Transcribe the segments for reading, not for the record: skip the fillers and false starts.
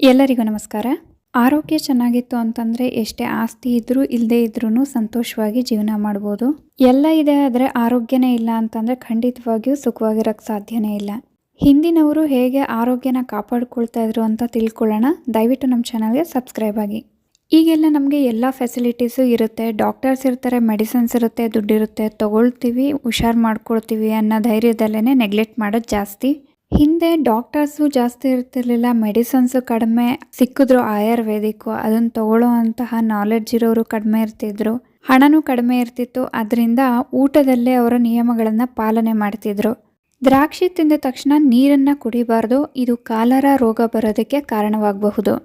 ಎಲ್ಲರಿಗೂ ನಮಸ್ಕಾರ. ಆರೋಗ್ಯ ಚೆನ್ನಾಗಿತ್ತು ಅಂತಂದರೆ ಎಷ್ಟೇ ಆಸ್ತಿ ಇದ್ದರೂ ಇಲ್ಲದೇ ಇದ್ರೂ ಸಂತೋಷವಾಗಿ ಜೀವನ ಮಾಡ್ಬೋದು. ಎಲ್ಲ ಇದೆ ಆದರೆ ಆರೋಗ್ಯನೇ ಇಲ್ಲ ಅಂತಂದರೆ ಖಂಡಿತವಾಗಿಯೂ ಸುಖವಾಗಿರೋಕ್ಕೆ ಸಾಧ್ಯನೇ ಇಲ್ಲ. ಹಿಂದಿನವರು ಹೇಗೆ ಆರೋಗ್ಯನ ಕಾಪಾಡ್ಕೊಳ್ತಾ ಇದ್ರು ಅಂತ ತಿಳ್ಕೊಳ್ಳೋಣ. ದಯವಿಟ್ಟು ನಮ್ಮ ಚಾನಲ್ಗೆ ಸಬ್ಸ್ಕ್ರೈಬ್ ಆಗಿ. ಈಗೆಲ್ಲ ನಮಗೆ ಎಲ್ಲ ಫೆಸಿಲಿಟೀಸು ಇರುತ್ತೆ, ಡಾಕ್ಟರ್ಸ್ ಇರ್ತಾರೆ, ಮೆಡಿಸಿನ್ಸ್ ಇರುತ್ತೆ, ದುಡ್ಡಿರುತ್ತೆ, ತೊಗೊಳ್ತೀವಿ, ಹುಷಾರು ಮಾಡ್ಕೊಳ್ತೀವಿ ಅನ್ನೋ ಧೈರ್ಯದಲ್ಲೇ ನೆಗ್ಲೆಕ್ಟ್ ಮಾಡೋದು ಜಾಸ್ತಿ. ಹಿಂದೆ ಡಾಕ್ಟರ್ಸು ಜಾಸ್ತಿ ಇರ್ತಿರ್ಲಿಲ್ಲ, ಮೆಡಿಸನ್ಸು ಕಡಿಮೆ ಸಿಕ್ಕಿದ್ರು, ಆಯುರ್ವೇದಿಕ್ಕು ಅದನ್ನು ತಗೊಳ್ಳೋ ಅಂತಹ ನಾಲೆಡ್ಜ್ ಇರೋರು ಕಡಿಮೆ ಇರ್ತಿದ್ರು, ಹಣನೂ ಕಡಿಮೆ ಇರ್ತಿತ್ತು. ಅದರಿಂದ ಊಟದಲ್ಲೇ ಅವರ ನಿಯಮಗಳನ್ನು ಪಾಲನೆ ಮಾಡ್ತಿದ್ರು. ದ್ರಾಕ್ಷಿ ತಿಂದ ತಕ್ಷಣ ನೀರನ್ನು ಕುಡಿಬಾರ್ದು, ಇದು ಕಾಲರ ರೋಗ ಬರೋದಕ್ಕೆ ಕಾರಣವಾಗಬಹುದು.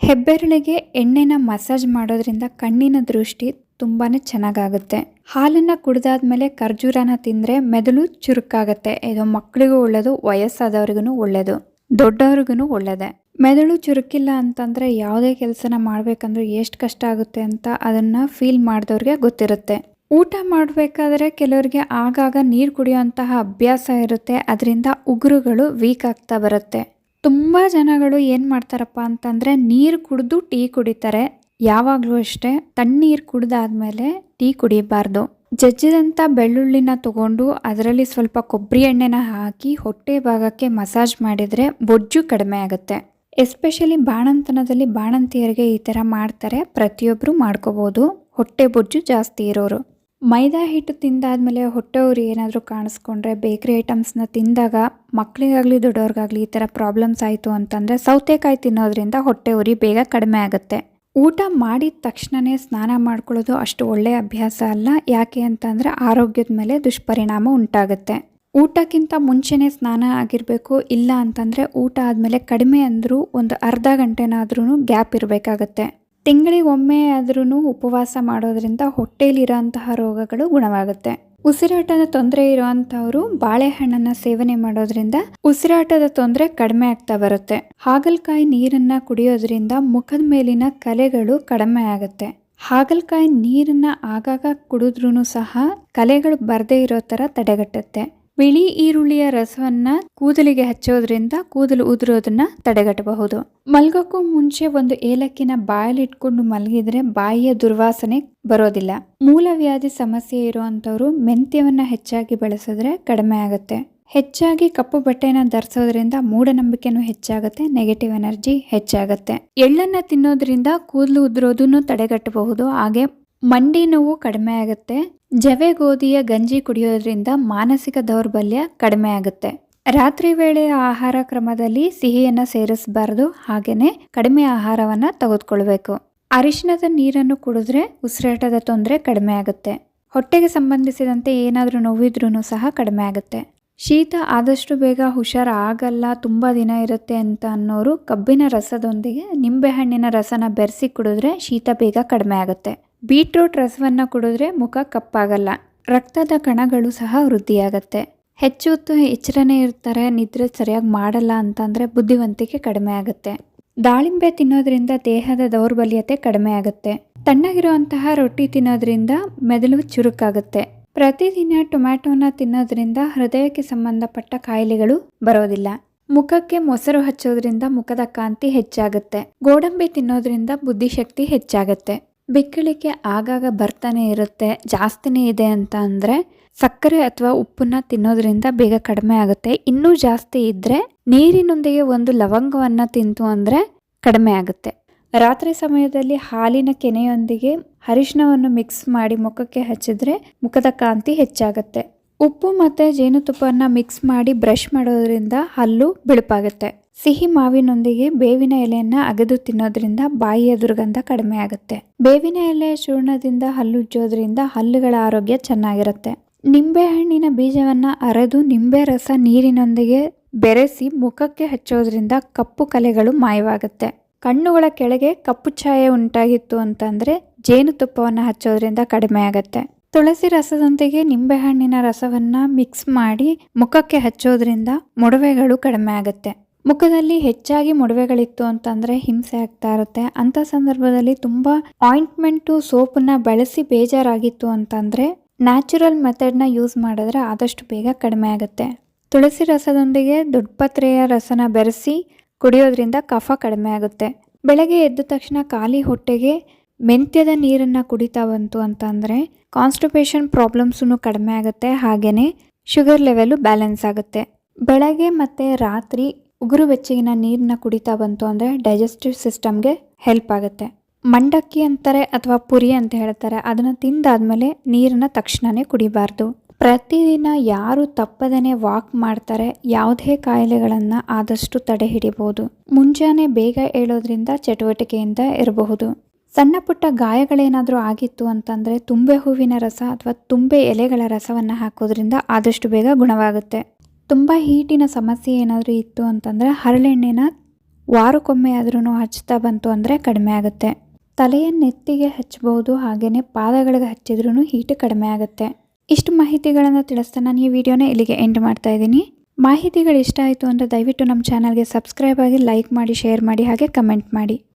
ಹೆಬ್ಬೆರಳಿಗೆ ಎಣ್ಣೆನ ಮಸಾಜ್ ಮಾಡೋದ್ರಿಂದ ಕಣ್ಣಿನ ದೃಷ್ಟಿ ತುಂಬಾ ಚೆನ್ನಾಗಾಗುತ್ತೆ. ಹಾಲನ್ನು ಕುಡಿದಾದ್ಮೇಲೆ ಖರ್ಜೂರನ ತಿಂದರೆ ಮೆದುಳು ಚುರುಕಾಗುತ್ತೆ. ಇದು ಮಕ್ಕಳಿಗೂ ಒಳ್ಳೆಯದು, ವಯಸ್ಸಾದವ್ರಿಗೂ ಒಳ್ಳೆಯದು, ದೊಡ್ಡವ್ರಿಗೂ ಒಳ್ಳೆಯದೇ. ಮೆದುಳು ಚುರುಕಿಲ್ಲ ಅಂತಂದರೆ ಯಾವುದೇ ಕೆಲಸನ ಮಾಡಬೇಕಂದ್ರೆ ಎಷ್ಟು ಕಷ್ಟ ಆಗುತ್ತೆ ಅಂತ ಅದನ್ನು ಫೀಲ್ ಮಾಡಿದವ್ರಿಗೆ ಗೊತ್ತಿರುತ್ತೆ. ಊಟ ಮಾಡಬೇಕಾದ್ರೆ ಕೆಲವರಿಗೆ ಆಗಾಗ ನೀರು ಕುಡಿಯುವಂತಹ ಅಭ್ಯಾಸ ಇರುತ್ತೆ, ಅದರಿಂದ ಉಗುರುಗಳು ವೀಕ್ ಆಗ್ತಾ ಬರುತ್ತೆ. ತುಂಬ ಜನಗಳು ಏನು ಮಾಡ್ತಾರಪ್ಪ ಅಂತಂದರೆ ನೀರು ಕುಡಿದು ಟೀ ಕುಡಿತಾರೆ. ಯಾವಾಗಲೂ ಅಷ್ಟೇ, ತಣ್ಣೀರು ಕುಡಿದಾದ್ಮೇಲೆ ಟೀ ಕುಡಿಯಬಾರ್ದು. ಜಜ್ಜಿದಂಥ ಬೆಳ್ಳುಳ್ಳಿನ ತಗೊಂಡು ಅದರಲ್ಲಿ ಸ್ವಲ್ಪ ಕೊಬ್ಬರಿ ಎಣ್ಣೆನ ಹಾಕಿ ಹೊಟ್ಟೆ ಭಾಗಕ್ಕೆ ಮಸಾಜ್ ಮಾಡಿದರೆ ಬೊಜ್ಜು ಕಡಿಮೆ ಆಗುತ್ತೆ. ಎಸ್ಪೆಷಲಿ ಬಾಣಂತನದಲ್ಲಿ ಬಾಣಂತಿಯರಿಗೆ ಈ ಥರ ಮಾಡ್ತಾರೆ, ಪ್ರತಿಯೊಬ್ಬರು ಮಾಡ್ಕೋಬೋದು, ಹೊಟ್ಟೆ ಬೊಜ್ಜು ಜಾಸ್ತಿ ಇರೋರು. ಮೈದಾ ಹಿಟ್ಟು ತಿಂದಾದ್ಮೇಲೆ ಹೊಟ್ಟೆ ಉರಿ ಏನಾದರೂ ಕಾಣಿಸ್ಕೊಂಡ್ರೆ, ಬೇಕ್ರಿ ಐಟಮ್ಸ್ನ ತಿಂದಾಗ ಮಕ್ಕಳಿಗಾಗಲಿ ದೊಡ್ಡವ್ರಿಗಾಗಲಿ ಈ ಥರ ಪ್ರಾಬ್ಲಮ್ಸ್ ಆಯಿತು ಅಂತಂದರೆ ಸೌತೆಕಾಯಿ ತಿನ್ನೋದ್ರಿಂದ ಹೊಟ್ಟೆ ಉರಿ ಬೇಗ ಕಡಿಮೆ ಆಗುತ್ತೆ. ಊಟ ಮಾಡಿದ ತಕ್ಷಣವೇ ಸ್ನಾನ ಮಾಡ್ಕೊಳ್ಳೋದು ಅಷ್ಟು ಒಳ್ಳೆಯ ಅಭ್ಯಾಸ ಅಲ್ಲ. ಯಾಕೆ ಅಂತಂದರೆ ಆರೋಗ್ಯದ ಮೇಲೆ ದುಷ್ಪರಿಣಾಮ ಉಂಟಾಗುತ್ತೆ. ಊಟಕ್ಕಿಂತ ಮುಂಚೆನೇ ಸ್ನಾನ ಆಗಿರಬೇಕು, ಇಲ್ಲ ಅಂತಂದರೆ ಊಟ ಆದಮೇಲೆ ಕಡಿಮೆ ಅಂದರೂ ಒಂದು ಅರ್ಧ ಗಂಟೆನಾದ್ರೂ ಗ್ಯಾಪ್ ಇರಬೇಕಾಗತ್ತೆ. ತಿಂಗಳಿಗೊಮ್ಮೆ ಆದ್ರೂ ಉಪವಾಸ ಮಾಡೋದ್ರಿಂದ ಹೊಟ್ಟೆಯಲ್ಲಿರೋಂತಹ ರೋಗಗಳು ಗುಣವಾಗುತ್ತೆ. ಉಸಿರಾಟದ ತೊಂದರೆ ಇರುವಂಥವರು ಬಾಳೆಹಣ್ಣನ್ನು ಸೇವನೆ ಮಾಡೋದ್ರಿಂದ ಉಸಿರಾಟದ ತೊಂದರೆ ಕಡಿಮೆ ಆಗ್ತಾ ಬರುತ್ತೆ. ಹಾಗಲಕಾಯಿ ನೀರನ್ನು ಕುಡಿಯೋದ್ರಿಂದ ಮುಖದ ಮೇಲಿನ ಕಲೆಗಳು ಕಡಿಮೆ ಆಗುತ್ತೆ. ಹಾಗಲಕಾಯಿ ನೀರನ್ನು ಆಗಾಗ ಕುಡಿದ್ರೂ ಸಹ ಕಲೆಗಳು ಬರದೇ ಇರೋ ಥರ ತಡೆಗಟ್ಟುತ್ತೆ. ಬಿಳಿ ಈರುಳ್ಳಿಯ ರಸವನ್ನು ಕೂದಲಿಗೆ ಹಚ್ಚೋದ್ರಿಂದ ಕೂದಲು ಉದುರೋದನ್ನ ತಡೆಗಟ್ಟಬಹುದು. ಮಲ್ಗೋಕ್ಕೂ ಮುಂಚೆ ಒಂದು ಏಲಕ್ಕಿನ ಬಾಯಲ್ಲಿಟ್ಕೊಂಡು ಮಲಗಿದ್ರೆ ಬಾಯಿಯ ದುರ್ವಾಸನೆ ಬರೋದಿಲ್ಲ. ಮೂಲವ್ಯಾಧಿ ಸಮಸ್ಯೆ ಇರುವಂಥವ್ರು ಮೆಂತ್ಯವನ್ನ ಹೆಚ್ಚಾಗಿ ಬಳಸಿದ್ರೆ ಕಡಿಮೆ ಆಗುತ್ತೆ. ಹೆಚ್ಚಾಗಿ ಕಪ್ಪು ಬಟ್ಟೆನ ಧರಿಸೋದ್ರಿಂದ ಮೂಢನಂಬಿಕೆನೂ ಹೆಚ್ಚಾಗುತ್ತೆ, ನೆಗೆಟಿವ್ ಎನರ್ಜಿ ಹೆಚ್ಚಾಗುತ್ತೆ. ಎಳ್ಳನ್ನು ತಿನ್ನೋದ್ರಿಂದ ಕೂದಲು ಉದುರೋದನ್ನು ತಡೆಗಟ್ಟಬಹುದು. ಹಾಗೆ ಮಂಡಿ ನೋವು ಕಡಿಮೆ ಆಗುತ್ತೆ. ಜವೆ ಗೋಧಿಯ ಗಂಜಿ ಕುಡಿಯೋದ್ರಿಂದ ಮಾನಸಿಕ ದೌರ್ಬಲ್ಯ ಕಡಿಮೆ ಆಗುತ್ತೆ. ರಾತ್ರಿ ವೇಳೆಯ ಆಹಾರ ಕ್ರಮದಲ್ಲಿ ಸಿಹಿಯನ್ನು ಸೇರಿಸಬಾರ್ದು, ಹಾಗೆಯೇ ಕಡಿಮೆ ಆಹಾರವನ್ನು ತೆಗೆದುಕೊಳ್ಬೇಕು. ಅರಿಶಿಣದ ನೀರನ್ನು ಕುಡಿದ್ರೆ ಉಸಿರಾಟದ ತೊಂದರೆ ಕಡಿಮೆ ಆಗುತ್ತೆ. ಹೊಟ್ಟೆಗೆ ಸಂಬಂಧಿಸಿದಂತೆ ಏನಾದರೂ ನೋವಿದ್ರೂ ಸಹ ಕಡಿಮೆ ಆಗುತ್ತೆ. ಶೀತ ಆದಷ್ಟು ಬೇಗ ಹುಷಾರು ಆಗಲ್ಲ, ತುಂಬ ದಿನ ಇರುತ್ತೆ ಅಂತ ಅನ್ನೋರು ಕಬ್ಬಿನ ರಸದೊಂದಿಗೆ ನಿಂಬೆಹಣ್ಣಿನ ರಸನ ಬೆರೆಸಿ ಕುಡಿದ್ರೆ ಶೀತ ಬೇಗ ಕಡಿಮೆ ಆಗುತ್ತೆ. ಬೀಟ್ರೂಟ್ ರಸವನ್ನು ಕುಡಿದ್ರೆ ಮುಖ ಕಪ್ಪಾಗಲ್ಲ. ರಕ್ತದ ಕಣಗಳು ಸಹ ವೃದ್ಧಿಯಾಗತ್ತೆ. ಹೆಚ್ಚು ಹೊತ್ತು ಎಚ್ಚರನೇ ಇರ್ತಾರೆ, ನಿದ್ರೆ ಸರಿಯಾಗಿ ಮಾಡಲ್ಲ ಅಂತಂದರೆ ಬುದ್ಧಿವಂತಿಕೆ ಕಡಿಮೆ ಆಗುತ್ತೆ. ದಾಳಿಂಬೆ ತಿನ್ನೋದ್ರಿಂದ ದೇಹದ ದೌರ್ಬಲ್ಯತೆ ಕಡಿಮೆ ಆಗುತ್ತೆ. ತಣ್ಣಗಿರುವಂತಹ ರೊಟ್ಟಿ ತಿನ್ನೋದ್ರಿಂದ ಮೆದುಳು ಚುರುಕಾಗುತ್ತೆ. ಪ್ರತಿದಿನ ಟೊಮ್ಯಾಟೋನ ತಿನ್ನೋದ್ರಿಂದ ಹೃದಯಕ್ಕೆ ಸಂಬಂಧಪಟ್ಟ ಕಾಯಿಲೆಗಳು ಬರೋದಿಲ್ಲ. ಮುಖಕ್ಕೆ ಮೊಸರು ಹಚ್ಚೋದ್ರಿಂದ ಮುಖದ ಕಾಂತಿ ಹೆಚ್ಚಾಗುತ್ತೆ. ಗೋಡಂಬಿ ತಿನ್ನೋದ್ರಿಂದ ಬುದ್ಧಿಶಕ್ತಿ ಹೆಚ್ಚಾಗುತ್ತೆ. ಬಿಕ್ಕಳಿಕೆ ಆಗಾಗ ಬರ್ತಾನೆ ಇರುತ್ತೆ, ಜಾಸ್ತಿನೇ ಇದೆ ಅಂತ ಅಂದರೆ ಸಕ್ಕರೆ ಅಥವಾ ಉಪ್ಪನ್ನ ತಿನ್ನೋದ್ರಿಂದ ಬೇಗ ಕಡಿಮೆ ಆಗುತ್ತೆ. ಇನ್ನೂ ಜಾಸ್ತಿ ಇದ್ದರೆ ನೀರಿನೊಂದಿಗೆ ಒಂದು ಲವಂಗವನ್ನು ತಿಂತು ಅಂದರೆ ಕಡಿಮೆ ಆಗುತ್ತೆ. ರಾತ್ರಿ ಸಮಯದಲ್ಲಿ ಹಾಲಿನ ಕೆನೆಯೊಂದಿಗೆ ಅರಿಶಿಣವನ್ನು ಮಿಕ್ಸ್ ಮಾಡಿ ಮುಖಕ್ಕೆ ಹಚ್ಚಿದ್ರೆ ಮುಖದ ಕಾಂತಿ ಹೆಚ್ಚಾಗುತ್ತೆ. ಉಪ್ಪು ಮತ್ತು ಜೇನುತುಪ್ಪವನ್ನು ಮಿಕ್ಸ್ ಮಾಡಿ ಬ್ರಷ್ ಮಾಡೋದ್ರಿಂದ ಹಲ್ಲು ಬಿಳುಪಾಗುತ್ತೆ. ಸಿಹಿ ಮಾವಿನೊಂದಿಗೆ ಬೇವಿನ ಎಲೆಯನ್ನು ಅಗೆದು ತಿನ್ನೋದ್ರಿಂದ ಬಾಯಿಯ ದುರ್ಗಂಧ ಕಡಿಮೆ ಆಗುತ್ತೆ. ಬೇವಿನ ಎಲೆಯ ಚೂರ್ಣದಿಂದ ಹಲ್ಲುಜ್ಜೋದ್ರಿಂದ ಹಲ್ಲುಗಳ ಆರೋಗ್ಯ ಚೆನ್ನಾಗಿರುತ್ತೆ. ನಿಂಬೆಹಣ್ಣಿನ ಬೀಜವನ್ನು ಅರೆದು ನಿಂಬೆ ರಸ ನೀರಿನೊಂದಿಗೆ ಬೆರೆಸಿ ಮುಖಕ್ಕೆ ಹಚ್ಚೋದ್ರಿಂದ ಕಪ್ಪು ಕಲೆಗಳು ಮಾಯವಾಗುತ್ತೆ. ಕಣ್ಣುಗಳ ಕೆಳಗೆ ಕಪ್ಪು ಛಾಯೆ ಉಂಟಾಗಿತ್ತು ಅಂತಂದರೆ ಜೇನುತುಪ್ಪವನ್ನು ಹಚ್ಚೋದ್ರಿಂದ ಕಡಿಮೆ ಆಗುತ್ತೆ. ತುಳಸಿ ರಸದೊಂದಿಗೆ ನಿಂಬೆಹಣ್ಣಿನ ರಸವನ್ನು ಮಿಕ್ಸ್ ಮಾಡಿ ಮುಖಕ್ಕೆ ಹಚ್ಚೋದ್ರಿಂದ ಮೊಡವೆಗಳು ಕಡಿಮೆ ಆಗುತ್ತೆ. ಮುಖದಲ್ಲಿ ಹೆಚ್ಚಾಗಿ ಮೊಡವೆಗಳಿತ್ತು ಅಂತಂದರೆ ಹಿಂಸೆ ಆಗ್ತಾ ಇರುತ್ತೆ. ಅಂಥ ಸಂದರ್ಭದಲ್ಲಿ ತುಂಬ ಆಯಿಂಟ್ಮೆಂಟು ಸೋಪನ್ನ ಬಳಸಿ ಬೇಜಾರಾಗಿತ್ತು ಅಂತಂದರೆ ನ್ಯಾಚುರಲ್ ಮೆಥಡ್ನ ಯೂಸ್ ಮಾಡಿದ್ರೆ ಆದಷ್ಟು ಬೇಗ ಕಡಿಮೆ ಆಗುತ್ತೆ. ತುಳಸಿ ರಸದೊಂದಿಗೆ ದೊಡ್ಡಪತ್ರೆಯ ರಸನ ಬೆರೆಸಿ ಕುಡಿಯೋದ್ರಿಂದ ಕಫ ಕಡಿಮೆ ಆಗುತ್ತೆ. ಬೆಳಗ್ಗೆ ಎದ್ದ ತಕ್ಷಣ ಖಾಲಿ ಹೊಟ್ಟೆಗೆ ಮೆಂತ್ಯದ ನೀರನ್ನು ಕುಡಿತಾ ಬಂತು ಅಂತಂದರೆ ಕಾನ್ಸ್ಟಿಪೇಷನ್ ಪ್ರಾಬ್ಲಮ್ಸೂ ಕಡಿಮೆ ಆಗುತ್ತೆ, ಹಾಗೆಯೇ ಶುಗರ್ ಲೆವೆಲು ಬ್ಯಾಲೆನ್ಸ್ ಆಗುತ್ತೆ. ಬೆಳಗ್ಗೆ ಮತ್ತು ರಾತ್ರಿ ಉಗುರು ಬೆಚ್ಚಗಿನ ನೀರನ್ನ ಕುಡಿತಾ ಬಂತು ಅಂದರೆ ಡೈಜೆಸ್ಟಿವ್ ಸಿಸ್ಟಮ್ಗೆ ಹೆಲ್ಪ್ ಆಗುತ್ತೆ. ಮಂಡಕ್ಕಿ ಅಂತಾರೆ ಅಥವಾ ಪುರಿ ಅಂತ ಹೇಳ್ತಾರೆ, ಅದನ್ನು ತಿಂದಾದ್ಮೇಲೆ ನೀರನ್ನು ತಕ್ಷಣವೇ ಕುಡಿಬಾರ್ದು. ಪ್ರತಿದಿನ ಯಾರು ತಪ್ಪದೇ ವಾಕ್ ಮಾಡ್ತಾರೆ ಯಾವುದೇ ಕಾಯಿಲೆಗಳನ್ನು ಆದಷ್ಟು ತಡೆ ಹಿಡಿಬಹುದು. ಮುಂಜಾನೆ ಬೇಗ ಏಳೋದ್ರಿಂದ ಚಟುವಟಿಕೆಯಿಂದ ಇರಬಹುದು. ಸಣ್ಣ ಪುಟ್ಟ ಗಾಯಗಳೇನಾದರೂ ಆಗಿತ್ತು ಅಂತಂದರೆ ತುಂಬೆ ಹೂವಿನ ರಸ ಅಥವಾ ತುಂಬೆ ಎಲೆಗಳ ರಸವನ್ನು ಹಾಕೋದ್ರಿಂದ ಆದಷ್ಟು ಬೇಗ ಗುಣವಾಗುತ್ತೆ. ತುಂಬ ಹೀಟಿನ ಸಮಸ್ಯೆ ಏನಾದರೂ ಇತ್ತು ಅಂತಂದರೆ ಹರಳೆಣ್ಣೆನ ವಾರಕ್ಕೊಮ್ಮೆ ಆದ್ರೂ ಹಚ್ತಾ ಬಂತು ಅಂದರೆ ಕಡಿಮೆ ಆಗುತ್ತೆ. ತಲೆಯ ನೆತ್ತಿಗೆ ಹಚ್ಚಬಹುದು, ಹಾಗೆಯೇ ಪಾದಗಳಿಗೆ ಹಚ್ಚಿದ್ರೂ ಹೀಟ್ ಕಡಿಮೆ ಆಗುತ್ತೆ. ಇಷ್ಟು ಮಾಹಿತಿಗಳನ್ನು ತಿಳಿಸ್ತಾ ನಾನು ಈ ವಿಡಿಯೋನ ಇಲ್ಲಿಗೆ ಎಂಡ್ ಮಾಡ್ತಾ ಇದ್ದೀನಿ. ಮಾಹಿತಿಗಳು ಇಷ್ಟ ಆಯಿತು ಅಂದರೆ ದಯವಿಟ್ಟು ನಮ್ಮ ಚಾನಲ್ಗೆ ಸಬ್ಸ್ಕ್ರೈಬ್ ಆಗಿ, ಲೈಕ್ ಮಾಡಿ, ಶೇರ್ ಮಾಡಿ, ಹಾಗೆ ಕಮೆಂಟ್ ಮಾಡಿ.